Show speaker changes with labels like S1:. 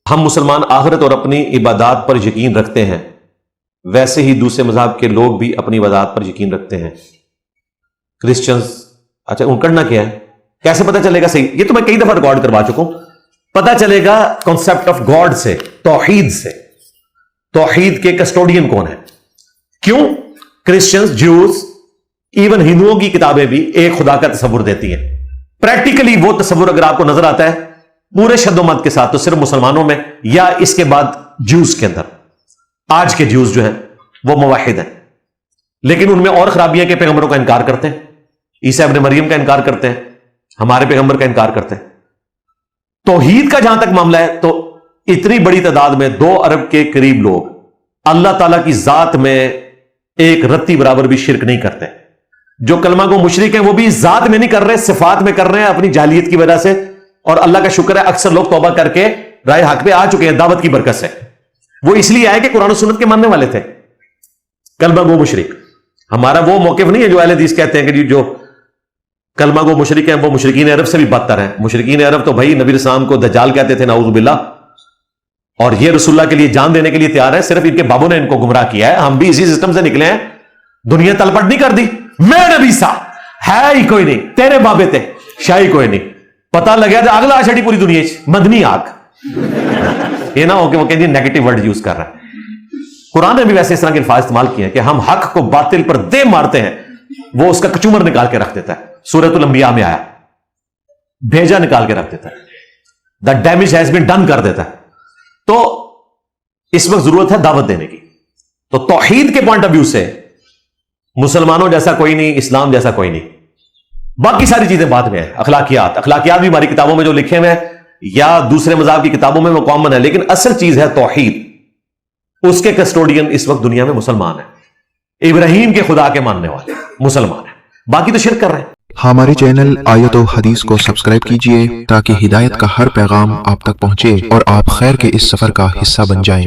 S1: ہم مسلمان آخرت اور اپنی عبادات پر یقین رکھتے ہیں، ویسے ہی دوسرے مذہب کے لوگ بھی اپنی عبادات پر یقین رکھتے ہیں۔ کرسچنز، اچھا ان کرنا کیا ہے؟ کیسے پتہ چلے گا صحیح؟ یہ تو میں کئی دفعہ ریکارڈ کروا چکا ہوں۔ پتہ چلے گا کانسیپٹ آف گاڈ سے، توحید سے۔ توحید کے کسٹوڈین کون ہے؟ کیوں؟ کرسچنز، جیوز، ایون ہندوؤں کی کتابیں بھی ایک خدا کا تصور دیتی ہیں۔ پریکٹیکلی وہ تصور اگر آپ کو نظر آتا ہے پورے شد و مت کے ساتھ، تو صرف مسلمانوں میں یا اس کے بعد جیوز کے اندر۔ آج کے جیوز جو ہیں وہ موحد ہیں، لیکن ان میں اور خرابیاں کہ پیغمبروں کا انکار کرتے ہیں، عیسیٰ ابن مریم کا انکار کرتے ہیں، ہمارے پیغمبر کا انکار کرتے ہیں۔ توحید کا جہاں تک معاملہ ہے تو اتنی بڑی تعداد میں 2 ارب کے قریب لوگ اللہ تعالیٰ کی ذات میں ایک رتی برابر بھی شرک نہیں کرتے۔ جو کلمہ کو مشرک ہیں وہ بھی ذات میں نہیں کر رہے، صفات میں کر رہے ہیں اپنی جاہلیت کی وجہ سے، اور اللہ کا شکر ہے اکثر لوگ توبہ کر کے رائے حق پہ آ چکے ہیں دعوت کی برکت سے۔ وہ اس لیے آئے کہ قرآن و سنت کے ماننے والے تھے۔ کلمہ گو مشرک ہمارا وہ موقف نہیں ہے جو اہل حدیث کہتے ہیں کہ جو کلمہ گو مشرک ہیں وہ مشرکین عرب سے بھی بدتر ہیں۔ مشرکین عرب تو بھائی نبی اسلام کو دجال کہتے تھے، نعوذ باللہ، اور یہ رسول اللہ کے لیے جان دینے کے لیے تیار ہے، صرف ان کے بابوں نے ان کو گمراہ کیا ہے۔ ہم بھی اسی سسٹم سے نکلے ہیں، دنیا تلپٹ نہیں کر دی۔ میں نبی سا ہے ہی کوئی نہیں، تیرے بابے تھے شاہی کوئی نہیں، پتہ لگا تو اگلا چھڑی پوری دنیا مدنی آگ۔ یہ نہ ہو کہ وہ کہیں نیگیٹو ورڈ یوز کر رہا ہے۔ قرآن نے بھی ویسے اس طرح کے الفاظ استعمال کیے ہیں کہ ہم حق کو باطل پر دے مارتے ہیں، وہ اس کا کچومر نکال کے رکھ دیتا ہے۔ سورۃ الانبیاء میں آیا، بھیجا نکال کے رکھ دیتا ہے، the damage has been done کر دیتا ہے۔ تو اس وقت ضرورت ہے دعوت دینے کی۔ تو توحید کے پوائنٹ آف ویو سے مسلمانوں جیسا کوئی نہیں، اسلام جیسا کوئی نہیں، باقی ساری چیزیں بعد میں ہیں۔ اخلاقیات بھی ہماری کتابوں میں جو لکھے ہوئے ہیں یا دوسرے مذاہب کی کتابوں میں وہ کامن ہے، لیکن اصل چیز ہے توحید۔ اس کے کسٹوڈین اس وقت دنیا میں مسلمان ہیں، ابراہیم کے خدا کے ماننے والے مسلمان ہیں، باقی تو شرک کر رہے ہیں۔
S2: ہمارے چینل آیت و حدیث کو سبسکرائب کیجئے تاکہ ہدایت کا ہر پیغام آپ تک پہنچے اور آپ خیر کے اس سفر کا حصہ بن جائیں۔